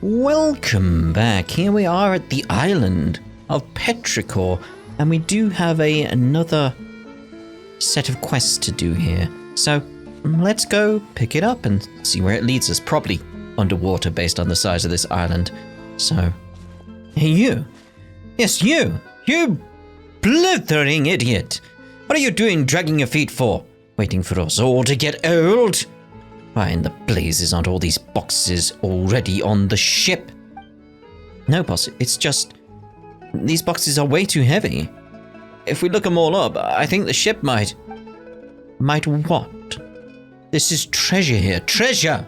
Welcome back. Here we are at the Island of Petrichor, and we do have another set of quests to do here. So let's go pick it up and see where it leads us. Probably underwater based on the size of this island. So, hey you. Yes, you blithering idiot. What are you doing dragging your feet for? Waiting for us all to get old? Why in the blazes aren't all these boxes already on the ship? No, boss, it's just... these boxes are way too heavy. If we look them all up, I think the ship might... Might what? This is treasure here. Treasure!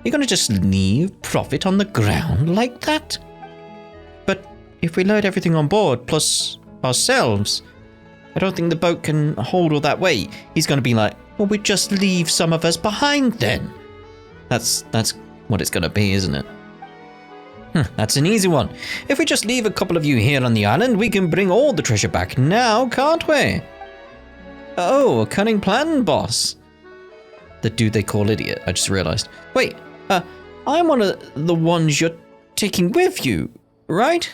You're gonna just leave profit on the ground like that? But if we load everything on board, plus ourselves, I don't think the boat can hold all that weight. He's gonna be like, well, we just leave some of us behind then. That's what it's gonna be, isn't it? That's an easy one. If we just leave a couple of you here on the island, we can bring all the treasure back now, can't we? Oh, a cunning plan, boss. The dude they call idiot, I just realized. Wait, I'm one of the ones you're taking with you, right?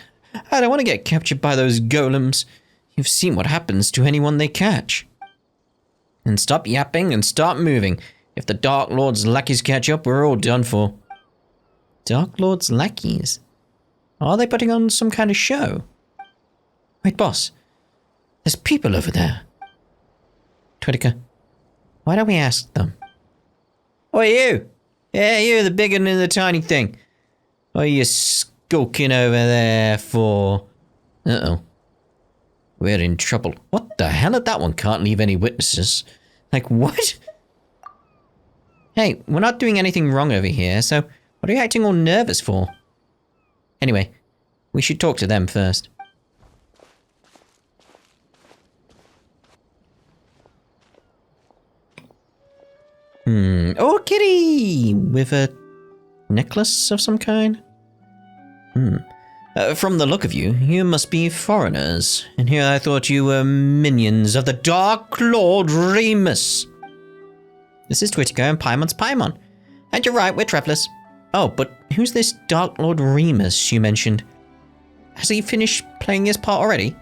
I don't want to get captured by those golems. You've seen what happens to anyone they catch. And stop yapping and start moving. If the Dark Lord's lackeys catch up, we're all done for. Dark Lord's lackeys? Are they putting on some kind of show? Wait, boss. There's people over there. Petrichor, why don't we ask them? Oh, you! Yeah, you, the big one and the tiny thing. What are you skulking over there for? Uh-oh. We're in trouble. What the hell? That one can't leave any witnesses. Like, what? Hey, we're not doing anything wrong over here, so what are you acting all nervous for? Anyway, we should talk to them first. Oh, kitty! With a necklace of some kind? From the look of you, you must be foreigners. And here I thought you were minions of the Dark Lord Remus. This is Petrichor and Paimon's Paimon. And you're right, we're travelers. Oh, but who's this Dark Lord Remus you mentioned? Has he finished playing his part already?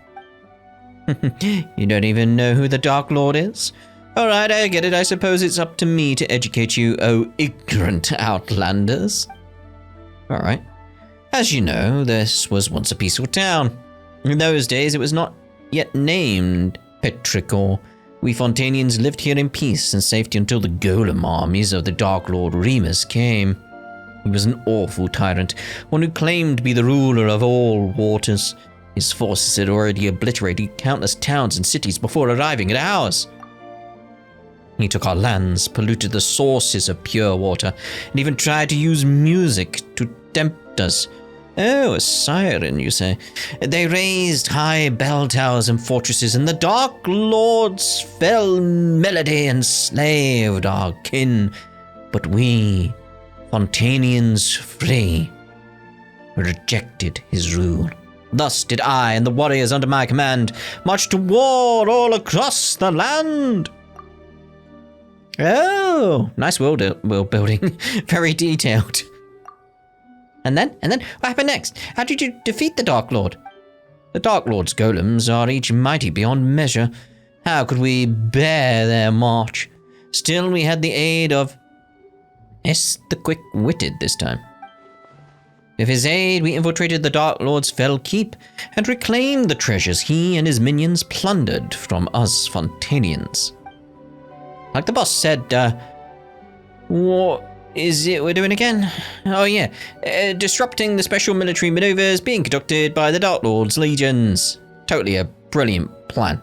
You don't even know who the Dark Lord is? Alright, I get it. I suppose it's up to me to educate you, oh ignorant outlanders. Alright. As you know, this was once a peaceful town. In those days, it was not yet named Petrichor. We Fontainians lived here in peace and safety until the golem armies of the Dark Lord Remus came. He was an awful tyrant, one who claimed to be the ruler of all waters. His forces had already obliterated countless towns and cities before arriving at ours. He took our lands, polluted the sources of pure water, and even tried to use music to tempt us. Oh, a siren, you say? They raised high bell towers and fortresses, and the Dark Lords fell melody and slaved our kin. But we, Fontainians free, rejected his rule. Thus did I and the warriors under my command march to war all across the land. Oh, nice world building. Very detailed. And then, what happened next? How did you defeat the Dark Lord? The Dark Lord's golems are each mighty beyond measure. How could we bear their march? Still, we had the aid of S the Quick-Witted this time. With his aid, we infiltrated the Dark Lord's fell keep and reclaimed the treasures he and his minions plundered from us Fontainians. Like the boss said, what is it we're doing again? Oh yeah, disrupting the special military maneuvers being conducted by the Dark Lord's legions. Totally a brilliant plan.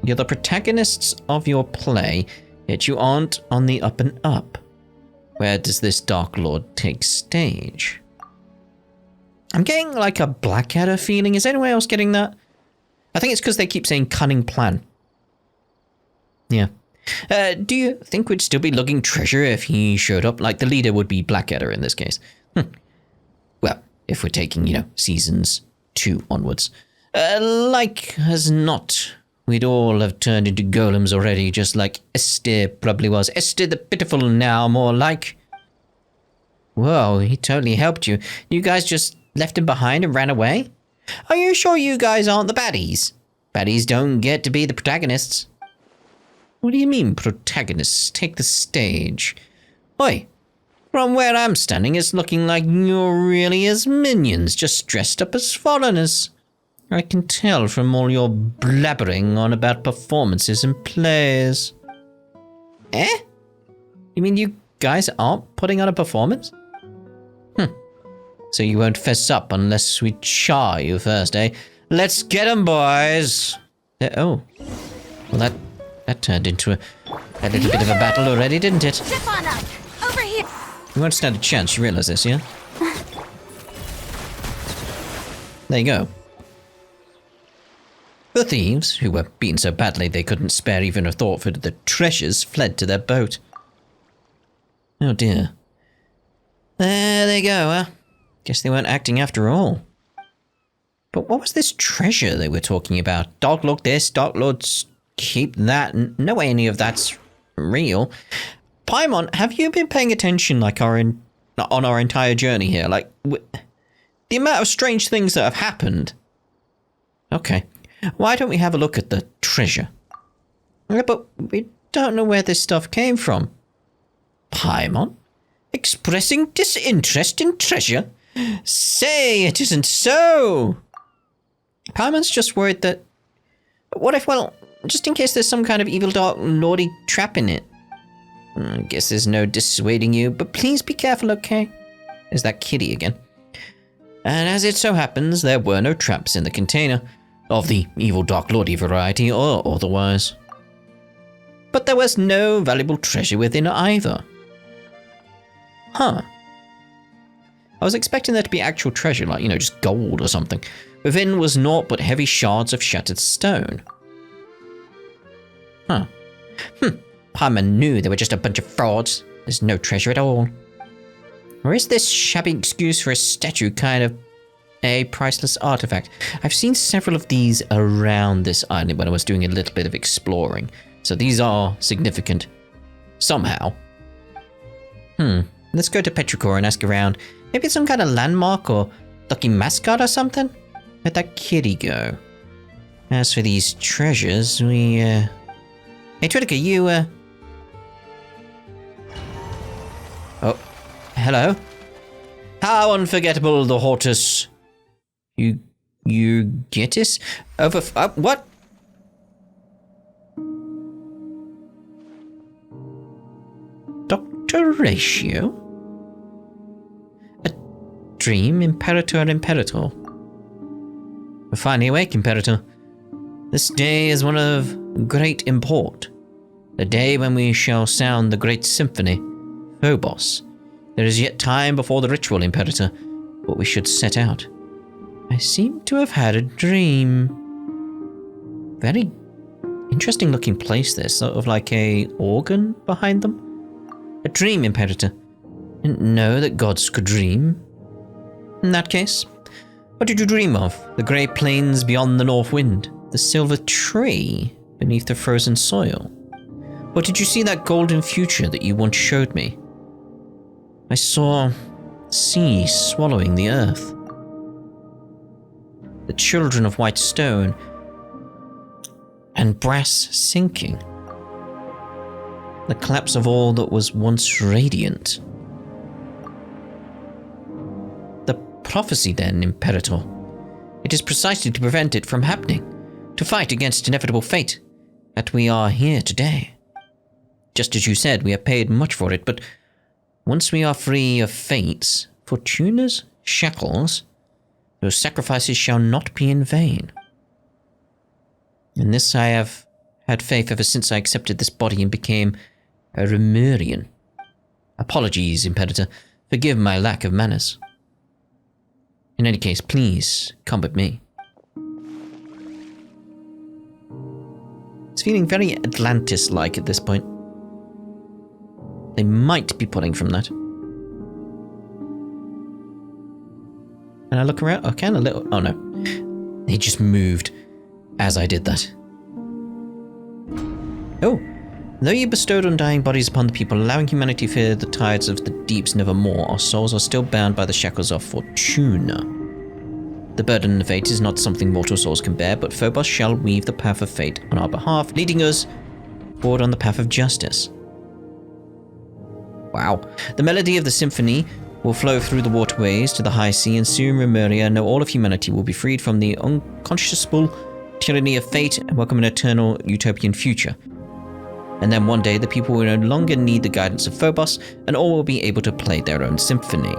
You're the protagonists of your play, yet you aren't on the up and up. Where does this Dark Lord take stage? I'm getting like a Blackadder feeling. Is anyone else getting that? I think it's because they keep saying cunning plan. Yeah. Do you think we'd still be looking treasure if he showed up? Like the leader would be Blackadder in this case. Well, if we're taking, seasons 2 onwards. Like as not, we'd all have turned into golems already, just like Esther probably was. Esther the Pitiful now, more like. Whoa, he totally helped you. You guys just left him behind and ran away? Are you sure you guys aren't the baddies? Baddies don't get to be the protagonists. What do you mean, protagonists? Take the stage. Oi, from where I'm standing, it's looking like you're really as minions, just dressed up as foreigners. I can tell from all your blabbering on about performances and plays. Eh? You mean you guys aren't putting on a performance? So you won't fess up unless we char you first, eh? Let's get 'em, boys! Oh. Well, that turned into a little bit of a battle already, didn't it? Chip on up! Over here! You won't stand a chance, you realize this, yeah? There you go. The thieves, who were beaten so badly they couldn't spare even a thought for the treasures, fled to their boat. Oh dear. There they go, huh? Guess they weren't acting after all. But what was this treasure they were talking about? Dog lord this, dog lord keep that. No way any of that's real. Paimon, have you been paying attention like on our entire journey here? Like, the amount of strange things that have happened. Okay. Why don't we have a look at the treasure? But we don't know where this stuff came from. Paimon? Expressing disinterest in treasure? Say it isn't so! Paimon's just worried that... What if, well, just in case there's some kind of evil dark lordy trap in it? I guess there's no dissuading you, but please be careful, okay? There's that kitty again. And as it so happens, there were no traps in the container, of the evil dark lordy variety or otherwise. But there was no valuable treasure within either. Huh. I was expecting there to be actual treasure, like, just gold or something. Within was naught but heavy shards of shattered stone. Huh. Paimon knew they were just a bunch of frauds. There's no treasure at all. Or is this shabby excuse for a statue kind of a priceless artifact? I've seen several of these around this island when I was doing a little bit of exploring. So these are significant. Somehow. Let's go to Petrichor and ask around. Maybe it's some kind of landmark or lucky mascot or something? Where'd that kitty go? As for these treasures, we, Hey, Tritica, you, Oh, hello? How unforgettable the Hortus... You get us? What? Dr. Ratio? Dream, Imperator. We're finally awake, Imperator. This day is one of great import. The day when we shall sound the great symphony, Phobos. There is yet time before the ritual, Imperator, but we should set out. I seem to have had a dream. Very interesting looking place this, sort of like a organ behind them. A dream, Imperator. Didn't know that gods could dream. In that case, what did you dream of? The grey plains beyond the north wind? The silver tree beneath the frozen soil? Or did you see that golden future that you once showed me? I saw the sea swallowing the earth. The children of white stone and brass sinking. The collapse of all that was once radiant. Prophecy then, Imperator. It is precisely to prevent it from happening, to fight against inevitable fate, that we are here today. Just as you said, we have paid much for it, but once we are free of fate's, Fortuna's shackles, those sacrifices shall not be in vain. In this I have had faith ever since I accepted this body and became a Remurian. Apologies, Imperator. Forgive my lack of manners. In any case, please come with me. It's feeling very Atlantis-like at this point. They might be pulling from that. Can I look around? Oh, can a little? Oh no. He just moved as I did that. Oh, Though you bestowed undying bodies upon the people, allowing humanity to fear the tides of the deeps nevermore, our souls are still bound by the shackles of Fortuna. The burden of fate is not something mortal souls can bear, but Phobos shall weave the path of fate on our behalf, leading us forward on the path of justice. Wow. The melody of the symphony will flow through the waterways to the high sea, and soon Remuria and all of humanity will be freed from the unconscionable tyranny of fate and welcome an eternal utopian future. And then one day the people will no longer need the guidance of Phobos, and all will be able to play their own symphony.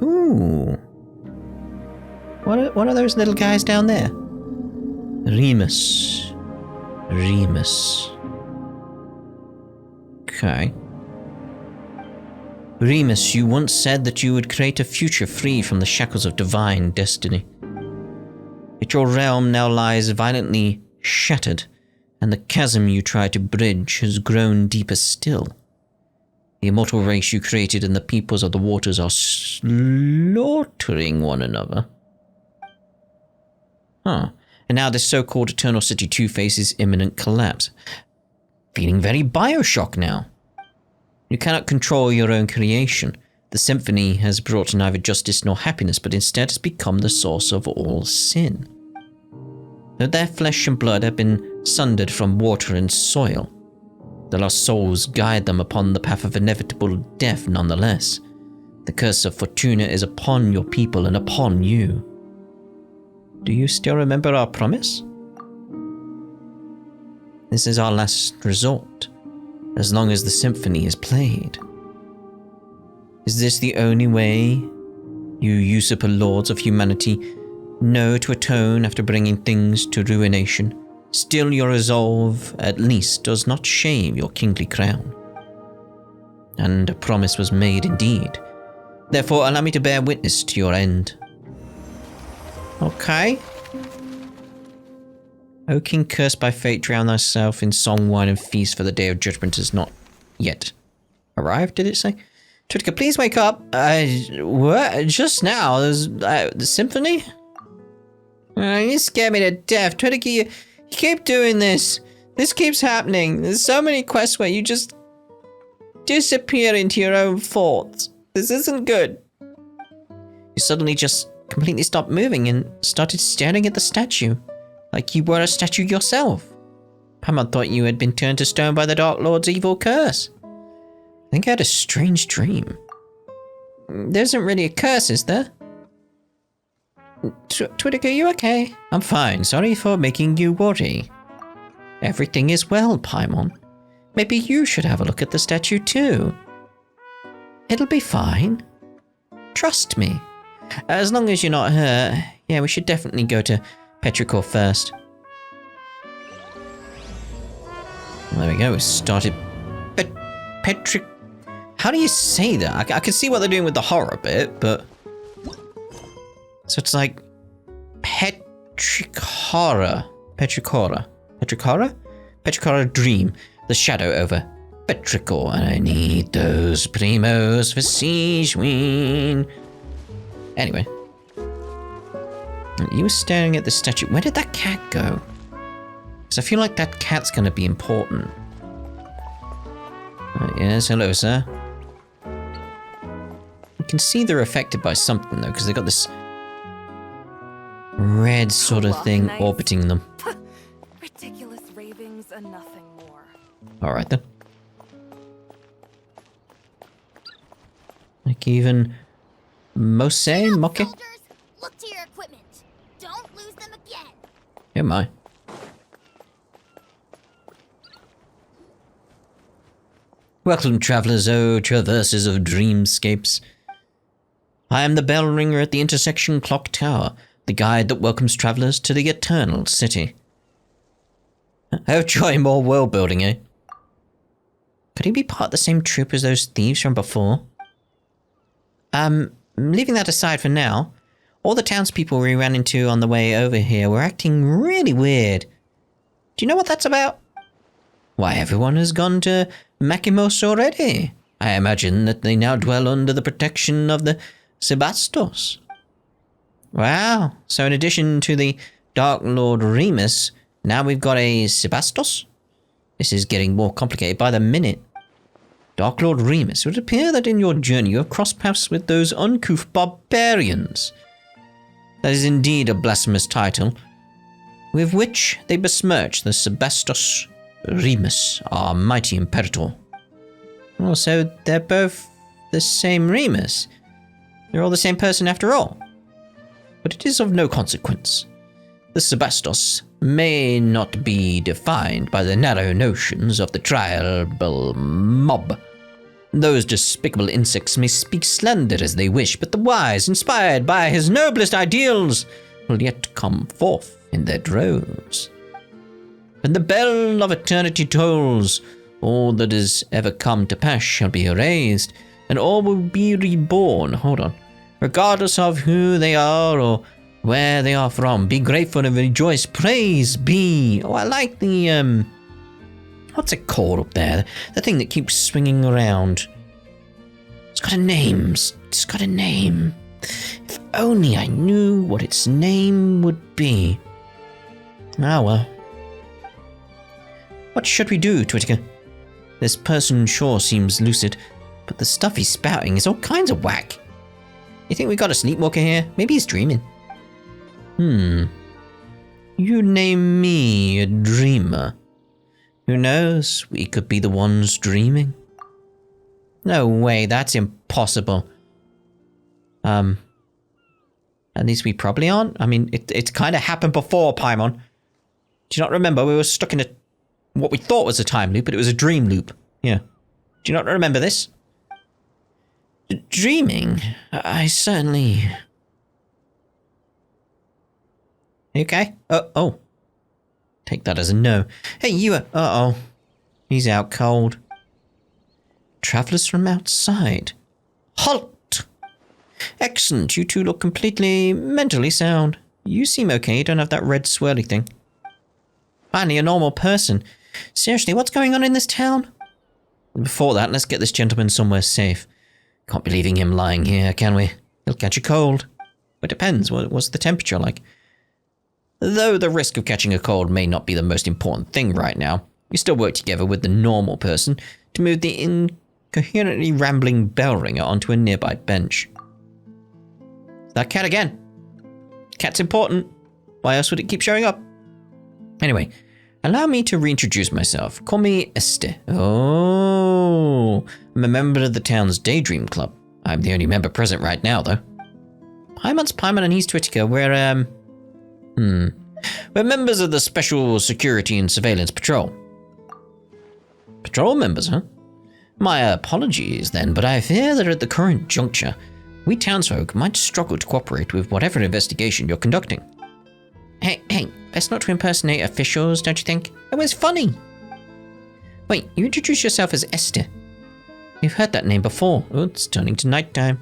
Ooh. What are those little guys down there? Remus. Okay. Remus, you once said that you would create a future free from the shackles of divine destiny. Yet your realm now lies violently shattered, and the chasm you tried to bridge has grown deeper still. The immortal race you created and the peoples of the waters are slaughtering one another. Huh. And now this so-called Eternal City 2 faces imminent collapse. Feeling very Bioshock now. You cannot control your own creation. The symphony has brought neither justice nor happiness, but instead has become the source of all sin. Though their flesh and blood have been sundered from water and soil, the lost souls guide them upon the path of inevitable death nonetheless. The curse of Fortuna is upon your people and upon you. Do you still remember our promise? This is our last resort, as long as the symphony is played. Is this the only way you usurper lords of humanity know to atone after bringing things to ruination? Still your resolve, at least, does not shame your kingly crown. And a promise was made indeed. Therefore, allow me to bear witness to your end. Okay. O king cursed by fate, drown thyself in song, wine, and feast, for the day of judgment has not yet arrived, did it say? Petrichor, please wake up. What? Just now? There's the symphony? You scare me to death. Petrichor, you keep doing this. This keeps happening. There's so many quests where you just disappear into your own thoughts. This isn't good. You suddenly just completely stopped moving and started staring at the statue, like you were a statue yourself. Paimon thought you had been turned to stone by the Dark Lord's evil curse. I think I had a strange dream. There isn't really a curse, is there? Petrichor, are you okay? I'm fine. Sorry for making you worry. Everything is well, Paimon. Maybe you should have a look at the statue too. It'll be fine. Trust me. As long as you're not hurt, yeah, we should definitely go to Petrichor first. There we go, we started Petrichor. How do you say that? I can see what they're doing with the horror bit, but... So it's like... Petrichorror. Petrichorror dream. The shadow over Petrichor. And I need those primos for Siegeween. Anyway. You were staring at the statue. Where did that cat go? Because I feel like that cat's going to be important. Yes, hello, sir. You can see they're affected by something, though, because they've got this red sort of thing orbiting them. Ridiculous ravings and nothing more. Alright, then. Like even Mose, Moke? Look to your equipment. Don't lose them again. Oh my. Welcome, travelers, oh traverses of dreamscapes. I am the bell ringer at the intersection clock tower, the guide that welcomes travelers to the eternal city. Oh joy, more world building, eh? Could he be part of the same troop as those thieves from before? Leaving that aside for now, all the townspeople we ran into on the way over here were acting really weird. Do you know what that's about? Why, everyone has gone to Makimos already. I imagine that they now dwell under the protection of the Sebastos. Wow. So in addition to the Dark Lord Remus, now we've got a Sebastos? This is getting more complicated by the minute. Dark Lord Remus, it would appear that in your journey you have crossed paths with those uncouth barbarians. That is indeed a blasphemous title, with which they besmirch the Sebastos Remus, our mighty Imperator. Oh, so they're both the same Remus. They're all the same person after all. But it is of no consequence. The Sebastos may not be defined by the narrow notions of the tribal mob. Those despicable insects may speak slender as they wish, but the wise, inspired by his noblest ideals, will yet come forth in their droves. When the bell of eternity tolls, all that has ever come to pass shall be erased, and all will be reborn. Hold on. Regardless of who they are or where they are from, be grateful and rejoice. Praise be. Oh, I like the, what's it called up there? The thing that keeps swinging around. It's got a name. It's got a name. If only I knew what its name would be. Ah, well. What should we do, Twittiker? This person sure seems lucid, but the stuff he's spouting is all kinds of whack. You think we got a sleepwalker here? Maybe he's dreaming. You name me a dreamer. Who knows? We could be the ones dreaming. No way, that's impossible. At least we probably aren't. I mean, it's kind of happened before, Paimon. Do you not remember? We were stuck in what we thought was a time loop, but it was a dream loop. Yeah. Do you not remember this? Dreaming? I certainly... You okay? Oh. Take that as a no. Hey, you are... Uh-oh. He's out cold. Travellers from outside. Halt! Excellent. You two look completely mentally sound. You seem okay. You don't have that red swirly thing. Finally, a normal person. Seriously, what's going on in this town? Before that, let's get this gentleman somewhere safe. Can't be leaving him lying here, can we? He'll catch a cold. It depends. What's the temperature like? Though the risk of catching a cold may not be the most important thing right now, you still work together with the normal person to move the incoherently rambling bell ringer onto a nearby bench. That cat again. Cat's important. Why else would it keep showing up? Anyway, allow me to reintroduce myself. Call me Esther. Oh, I'm a member of the town's Daydream Club. I'm the only member present right now, though. Paimon's Paimon and he's Twittiker. We're members of the Special Security and Surveillance Patrol. Patrol members, huh? My apologies, then, but I fear that at the current juncture, we townsfolk might struggle to cooperate with whatever investigation you're conducting. Hey, best not to impersonate officials, don't you think? It was funny. Wait, you introduced yourself as Esther. We've heard that name before. Oh, it's turning to nighttime.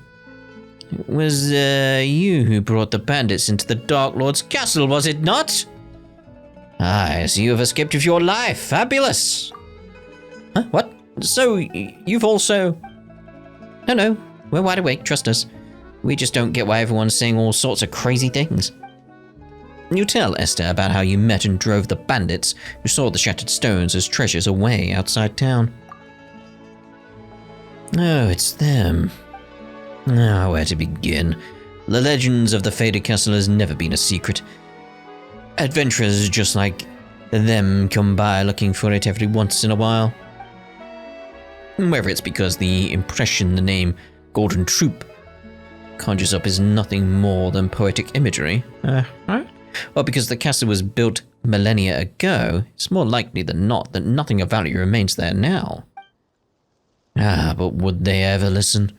It was, you who brought the bandits into the Dark Lord's castle, was it not? I see you have escaped with your life. Fabulous. Huh? What? So, you've also... No, we're wide awake, trust us. We just don't get why everyone's saying all sorts of crazy things. You tell Esther about how you met and drove the bandits who saw the shattered stones as treasures away outside town. Oh, it's them. Now, where to begin? The legends of the Faded Castle has never been a secret. Adventurers just like them come by looking for it every once in a while. Whether it's because the impression the name Golden Troop conjures up is nothing more than poetic imagery, or because the castle was built millennia ago, it's more likely than not that nothing of value remains there now. But would they ever listen?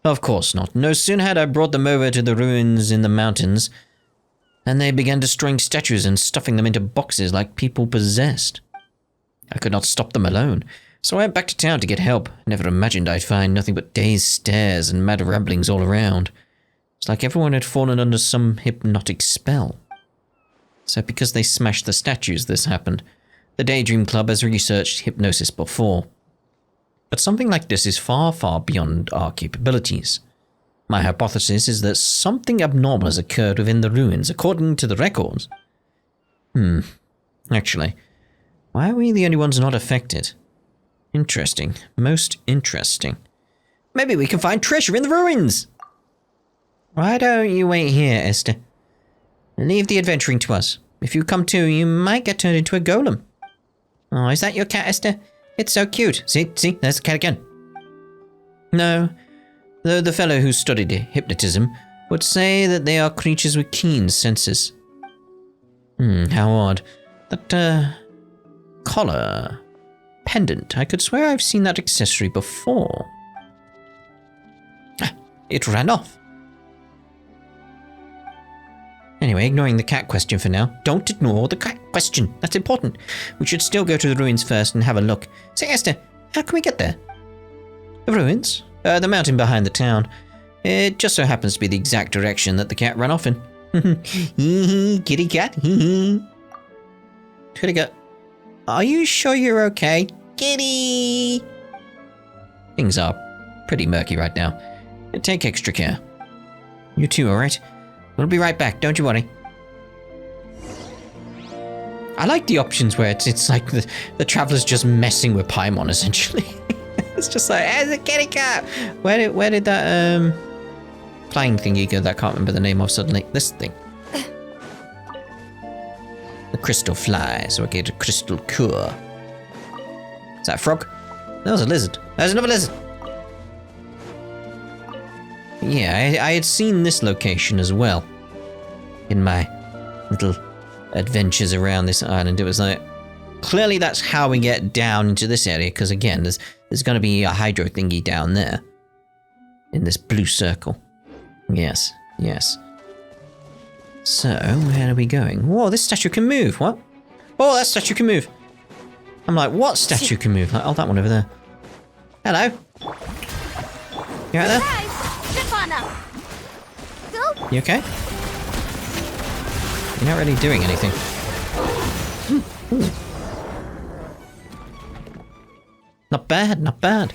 Of course not. No sooner had I brought them over to the ruins in the mountains, and they began destroying statues and stuffing them into boxes like people possessed. I could not stop them alone, so I went back to town to get help. I never imagined I'd find nothing but dazed stares and mad ramblings all around. It's like everyone had fallen under some hypnotic spell. So because they smashed the statues, this happened. The Daydream Club has researched hypnosis before. But something like this is far, far beyond our capabilities. My hypothesis is that something abnormal has occurred within the ruins, according to the records. Actually, why are we the only ones not affected? Interesting. Most interesting. Maybe we can find treasure in the ruins! Why don't you wait here, Esther? Leave the adventuring to us. If you come too, you might get turned into a golem. Oh, is that your cat, Esther? It's so cute. See, there's the cat again. No, the fellow who studied hypnotism would say that they are creatures with keen senses. How odd. That, collar... pendant. I could swear I've seen that accessory before. It ran off. Anyway, ignoring the cat question for now. Don't ignore the cat question. That's important. We should still go to the ruins first and have a look. Say, Esther, how can we get there? The ruins? The mountain behind the town. It just so happens to be the exact direction that the cat ran off in. Kitty cat. Kitty cat. Are you sure you're okay? Kitty! Things are pretty murky right now. Take extra care. You too, alright? We'll be right back, don't you worry. I like the options where it's like the traveler's just messing with Paimon, essentially. It's just like, there's a kitty cat! Where did that, flying thingy go that I can't remember the name of suddenly? This thing. The crystal fly, so I get a crystal cure. Is that a frog? That was a lizard. There's another lizard! Yeah, I had seen this location as well. In my little adventures around this island. It was like, clearly that's how we get down into this area, because again, there's going to be a hydro thingy down there. In this blue circle. Yes. So, where are we going? Whoa, this statue can move. What? Oh, that statue can move. I'm like, what statue can move? Like, oh, that one over there. Hello. You right there? You okay? You're not really doing anything. Ooh. Not bad.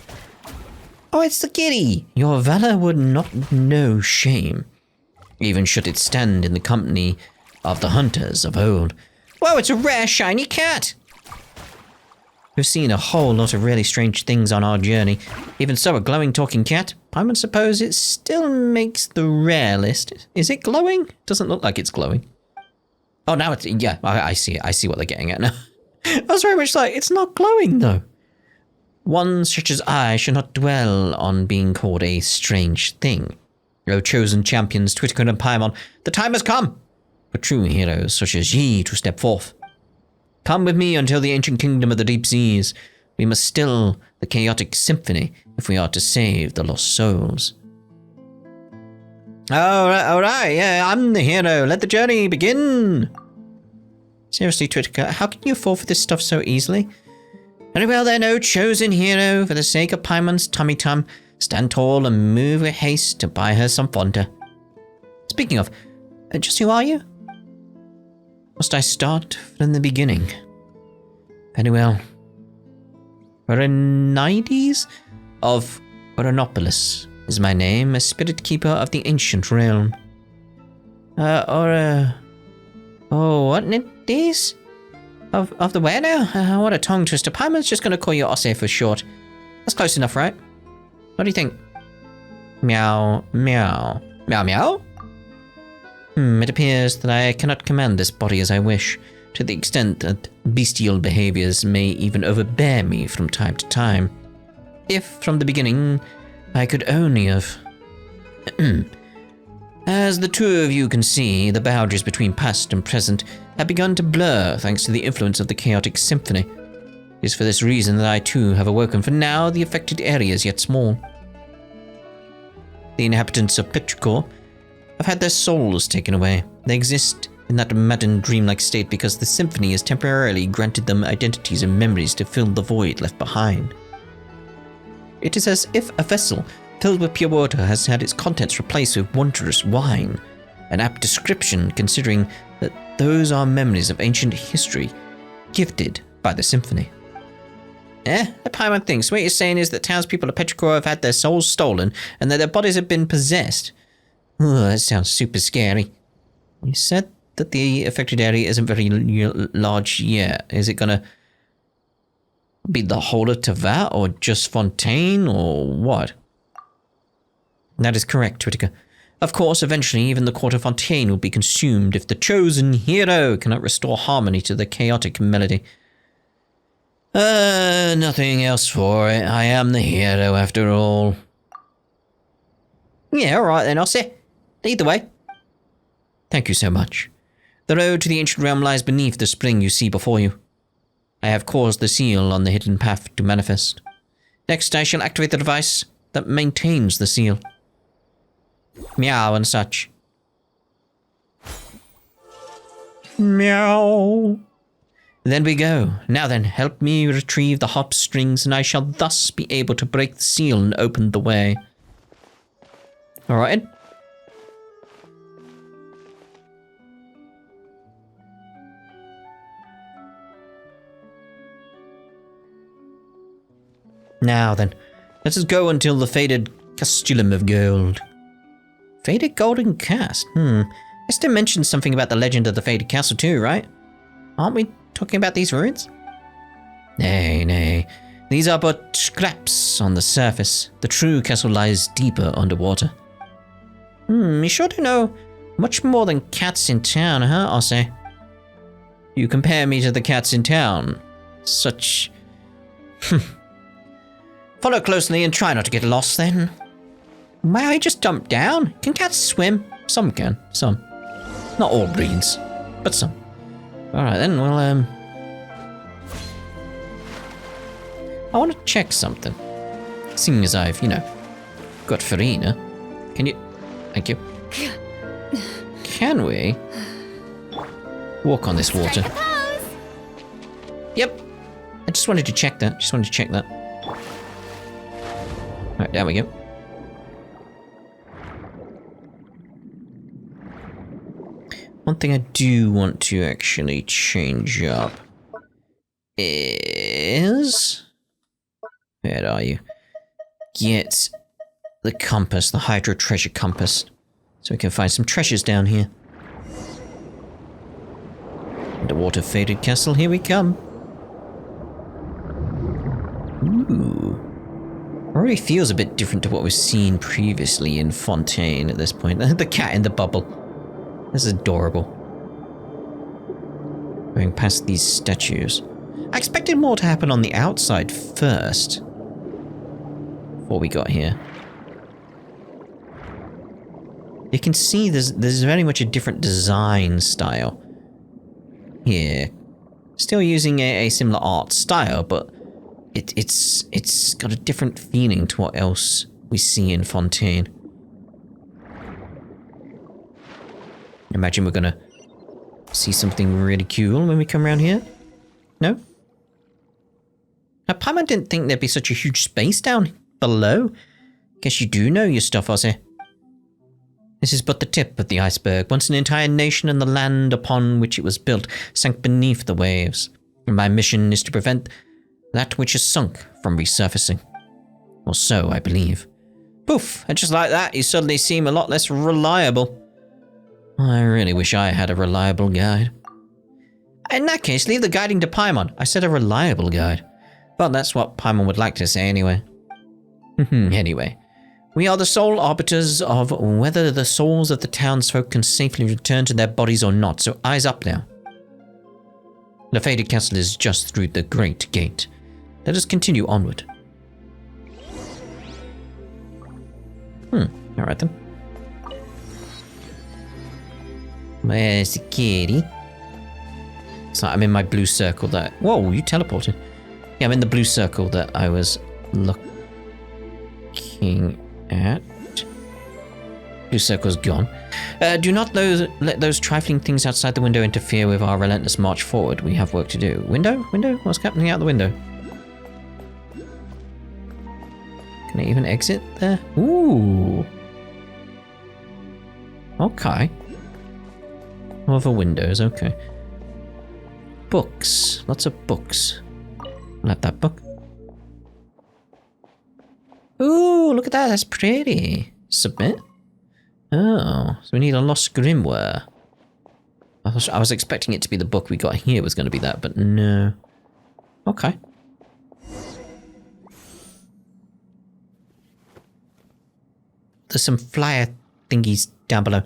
Oh, it's the kitty! Your valor would not know shame, even should it stand in the company of the hunters of old. Whoa, it's a rare shiny cat! We've seen a whole lot of really strange things on our journey. Even so, a glowing talking cat. I would suppose it still makes the rare list. Is it glowing? Doesn't look like it's glowing. Oh, now it's... yeah, I see it. I see what they're getting at now. I was very much like, it's not glowing, though. One such as I should not dwell on being called a strange thing. O chosen champions, Petrichor and Paimon, the time has come for true heroes such as ye to step forth. Come with me until the ancient kingdom of the deep seas. We must still the chaotic symphony if we are to save the lost souls. All right, yeah, I'm the hero. Let the journey begin. Seriously, Petrichor, how can you fall for this stuff so easily? Very well then, O chosen hero, for the sake of Paimon's tummy-tum, stand tall and move with haste to buy her some Fonta. Speaking of, just who are you? Must I start from the beginning? Very well. Berenides of Oranopolis is my name, a spirit keeper of the ancient realm. Oh, what it is? Of the where now? What a tongue twister. Paimon's just gonna call you Osse for short. That's close enough, right? What do you think? Meow, meow. Meow, meow? It appears that I cannot command this body as I wish, to the extent that bestial behaviors may even overbear me from time to time. If, from the beginning, I could only have... As the two of you can see, the boundaries between past and present have begun to blur thanks to the influence of the chaotic symphony. It is for this reason that I too have awoken, for now the affected area is yet small. The inhabitants of Petrichor have had their souls taken away. They exist in that maddened dreamlike state because the symphony has temporarily granted them identities and memories to fill the void left behind. It is as if a vessel filled with pure water has had its contents replaced with wondrous wine. An apt description considering that those are memories of ancient history gifted by the symphony. The Paimon thinks. What you're saying is that townspeople of Petrichor have had their souls stolen and that their bodies have been possessed. Oh, that sounds super scary. You said that the affected area isn't very large yet. Is it gonna be the whole of Teyvat or just Fontaine or what? That is correct, Petrichor. Of course, eventually even the court of Fontaine will be consumed if the chosen hero cannot restore harmony to the chaotic melody. Nothing else for it. I am the hero after all. Yeah, alright then, I'll say. Either way. Thank you so much. The road to the ancient realm lies beneath the spring you see before you. I have caused the seal on the hidden path to manifest. Next, I shall activate the device that maintains the seal. Meow and such. Meow. Then we go. Now then, help me retrieve the harp strings, and I shall thus be able to break the seal and open the way. Alright. Now then, let us go until the faded castellum of gold. Faded golden cast? Esther mentioned something about the legend of the faded castle too, right? Aren't we talking about these ruins? Nay. These are but scraps on the surface. The true castle lies deeper underwater. You sure do know much more than cats in town, huh, Osse? You compare me to the cats in town. Such... Follow closely and try not to get lost then. Wow, he just jumped down. Can cats swim? Some can, some. Not all breeds, but some. Alright then, well, I want to check something. Seeing as I've, got Farina. Can you... Thank you. Can we walk on this water? Yep. I just wanted to check that. Alright, there we go. One thing I do want to actually change up is... Where are you? Get the compass, the Hydro treasure compass, so we can find some treasures down here. Underwater faded castle, here we come. Ooh. Already feels a bit different to what we've seen previously in Fontaine at this point. The cat in the bubble. This is adorable. Going past these statues. I expected more to happen on the outside first. Before we got here. You can see there's very much a different design style here. Still using a similar art style, but it's got a different feeling to what else we see in Fontaine. Imagine we're gonna see something really cool when we come around here. No? Now, Paimon didn't think there'd be such a huge space down below. Guess you do know your stuff, Ozzy. This is but the tip of the iceberg. Once an entire nation and the land upon which it was built sank beneath the waves. And my mission is to prevent that which is sunk from resurfacing. Or so, I believe. Poof! And just like that, you suddenly seem a lot less reliable. I really wish I had a reliable guide. In that case, leave the guiding to Paimon. I said a reliable guide. Well, that's what Paimon would like to say anyway. Anyway, we are the sole arbiters of whether the souls of the townsfolk can safely return to their bodies or not, so eyes up now. The faded castle is just through the great gate. Let us continue onward. Alright then. Where's the kitty? So I'm in my blue circle that... Whoa, you teleported. Yeah, I'm in the blue circle that I was looking at. Blue circle's gone. Do not let those trifling things outside the window interfere with our relentless march forward. We have work to do. Window? Window? What's happening out the window? Can I even exit there? Ooh. Okay. Other windows, okay. Books. Lots of books. I'll have that book. Ooh, look at that. That's pretty. Submit. Oh, so we need a lost grimoire. I was expecting it to be the book we got here was going to be that, but no. Okay. There's some flyer thingies down below.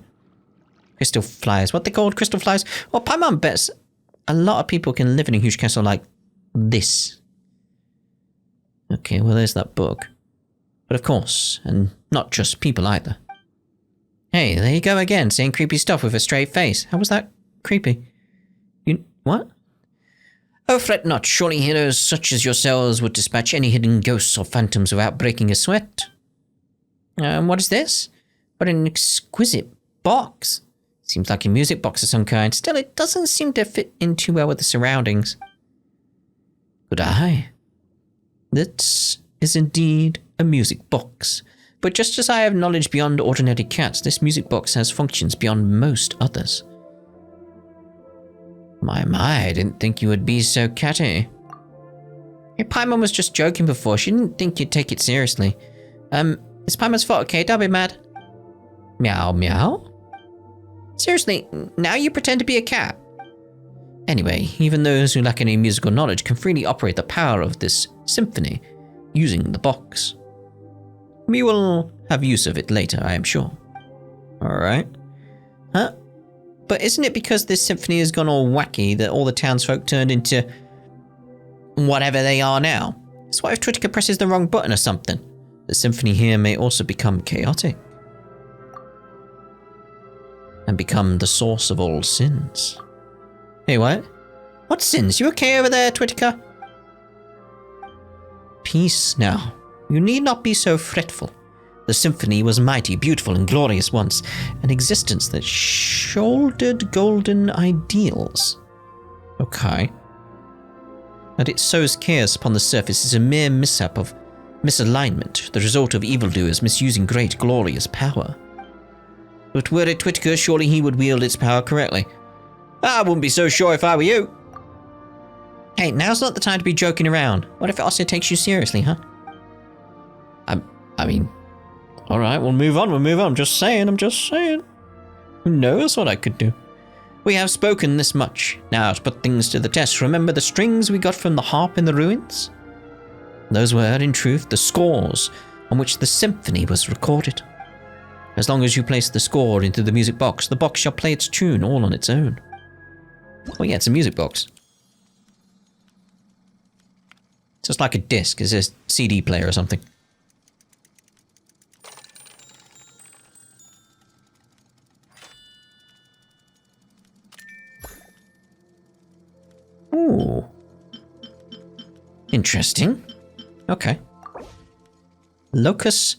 Crystal flyers. What they called? Crystal flyers? Well, Paimon bets a lot of people can live in a huge castle like this. Okay, well, there's that book. But of course, and not just people either. Hey, there you go again, saying creepy stuff with a straight face. How was that creepy? You... what? Oh, fret not. Surely heroes such as yourselves would dispatch any hidden ghosts or phantoms without breaking a sweat. What is this? What an exquisite box. Seems like a music box of some kind. Still, it doesn't seem to fit in too well with the surroundings. Good eye. This is indeed a music box. But just as I have knowledge beyond ordinary cats, this music box has functions beyond most others. My, I didn't think you would be so catty. Hey, Paimon was just joking before. She didn't think you'd take it seriously. It's Paimon's fault, okay? Don't be mad. Meow, meow? Seriously, now you pretend to be a cat? Anyway, even those who lack any musical knowledge can freely operate the power of this symphony using the box. We will have use of it later, I am sure. Alright. Huh? But isn't it because this symphony has gone all wacky that all the townsfolk turned into whatever they are now? So what if Petrichor presses the wrong button or something? The symphony here may also become chaotic. And become the source of all sins. Hey, what? What sins? You okay over there, Petrichor? Peace now. You need not be so fretful. The symphony was mighty, beautiful, and glorious once, an existence that shouldered golden ideals. Okay. And it sows chaos upon the surface is a mere mishap of misalignment, the result of evildoers misusing great, glorious power. But were it Petrichor, surely he would wield its power correctly. I wouldn't be so sure if I were you. Hey, now's not the time to be joking around. What if it also takes you seriously, huh? I mean, alright, we'll move on, I'm just saying. Who knows what I could do? We have spoken this much. Now to put things to the test, remember the strings we got from the harp in the ruins? Those were, in truth, the scores on which the symphony was recorded. As long as you place the score into the music box, the box shall play its tune all on its own. Oh yeah, it's a music box. It's just like a disc, it's a CD player or something. Ooh. Interesting. Okay. Locus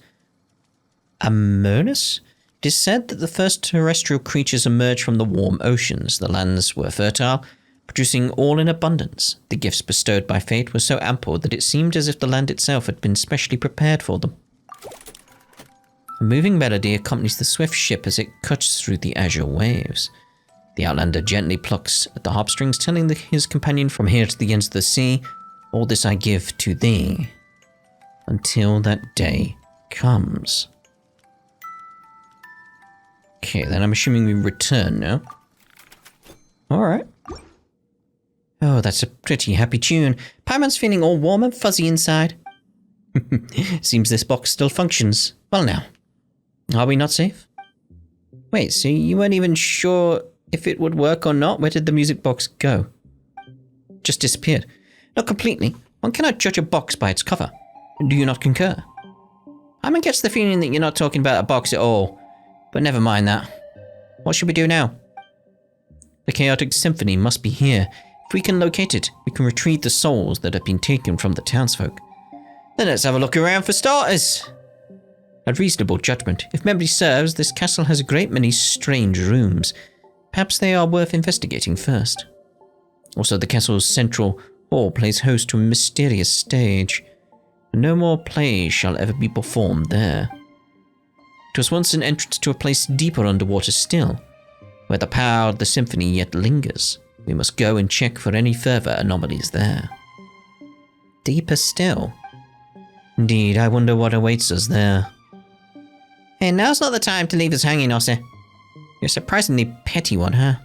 Amernus? It is said that the first terrestrial creatures emerged from the warm oceans. The lands were fertile, producing all in abundance. The gifts bestowed by fate were so ample that it seemed as if the land itself had been specially prepared for them. A moving melody accompanies the swift ship as it cuts through the azure waves. The outlander gently plucks at the harp strings, telling his companion, from here to the ends of the sea, all this I give to thee, until that day comes. Okay, then I'm assuming we return now. Alright. Oh, that's a pretty happy tune. Paimon's feeling all warm and fuzzy inside. Seems this box still functions. Well now, are we not safe? Wait, so you weren't even sure if it would work or not? Where did the music box go? Just disappeared. Not completely. One cannot judge a box by its cover. Do you not concur? Paimon gets the feeling that you're not talking about a box at all. But never mind that. What should we do now? The chaotic symphony must be here. If we can locate it, we can retrieve the souls that have been taken from the townsfolk. Then let's have a look around for starters. A reasonable judgment. If memory serves, this castle has a great many strange rooms. Perhaps they are worth investigating first. Also, the castle's central hall plays host to a mysterious stage. No more plays shall ever be performed there. It was once an entrance to a place deeper underwater still, where the power of the symphony yet lingers. We must go and check for any further anomalies there. Deeper still? Indeed, I wonder what awaits us there. Hey, now's not the time to leave us hanging, Osse. You're a surprisingly petty one, huh?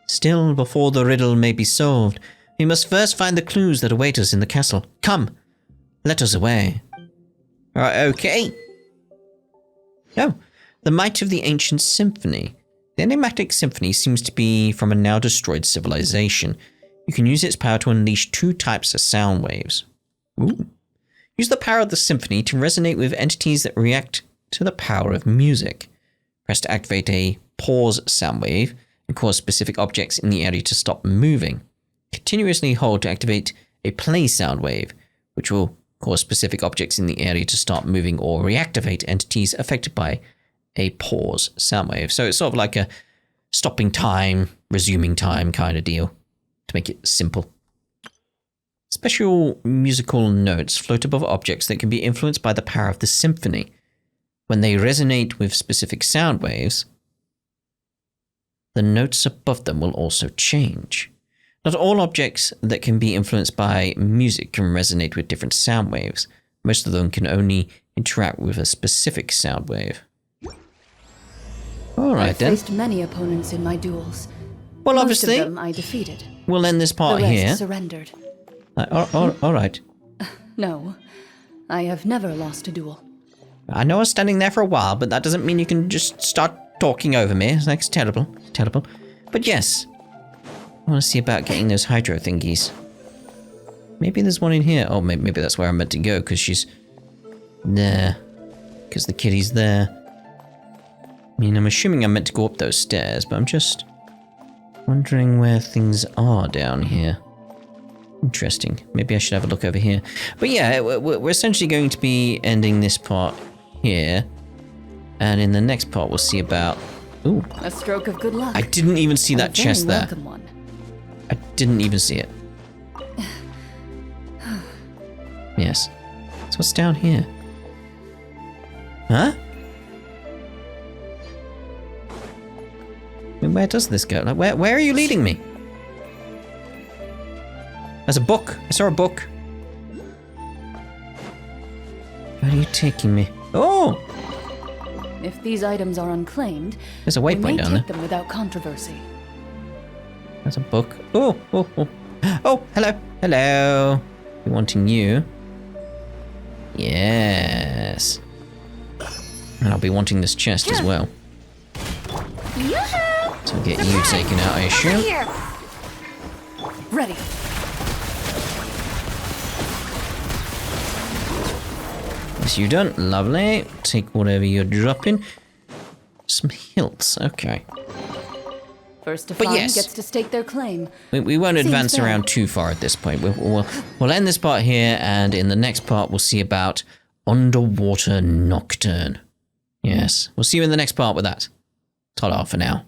Still, before the riddle may be solved, we must first find the clues that await us in the castle. Come, let us away. Okay. Oh, the might of the ancient symphony. The enigmatic symphony seems to be from a now destroyed civilization. You can use its power to unleash 2 types of sound waves. Ooh. Use the power of the symphony to resonate with entities that react to the power of music. Press to activate a pause sound wave and cause specific objects in the area to stop moving. Continuously hold to activate a play sound wave, which will cause specific objects in the area to start moving or reactivate entities affected by a pause sound wave. So it's sort of like a stopping time, resuming time kind of deal, to make it simple. Special musical notes float above objects that can be influenced by the power of the symphony. When they resonate with specific sound waves, the notes above them will also change. Not all objects that can be influenced by music can resonate with different sound waves. Most of them can only interact with a specific sound wave. Alright then. I've faced many opponents in my duels. Well, obviously, most of them I defeated. We'll end this part The rest here. surrendered. Alright. No, I have never lost a duel. I know I was standing there for a while, but that doesn't mean you can just start talking over me. It's like, it's terrible. Terrible. But yes, I want to see about getting those hydro thingies. Maybe there's one in here. Oh, maybe that's where I'm meant to go, because she's there. Because the kitty's there. I mean, I'm assuming I'm meant to go up those stairs, but I'm just wondering where things are down here. Interesting. Maybe I should have a look over here. But yeah, we're essentially going to be ending this part here. And in the next part, we'll see about... Ooh. A stroke of good luck. I didn't even see that A very chest there. welcome one. I didn't even see it. Yes. So what's down here? Huh? I mean, where does this go? Like, where are you leading me? There's a book. I saw a book. Where are you taking me? Oh! If these items are unclaimed, There's a we waypoint may down there. take them without controversy. There's a book. Oh, oh, oh. Oh, hello. Hello. Be wanting you. Yes. And I'll be wanting this chest as well. Yoo-hoo! So I'll get you taken out, I assume. Here. Ready. Yes, you done. Lovely. Take whatever you're dropping. Some hilts. Okay. First to But find yes. gets to stake their claim. We won't Seems advance fair. around too far at this point. We'll end this part here, and in the next part, we'll see about Underwater Nocturne. Yes. We'll see you in the next part with that. Ta-da for now.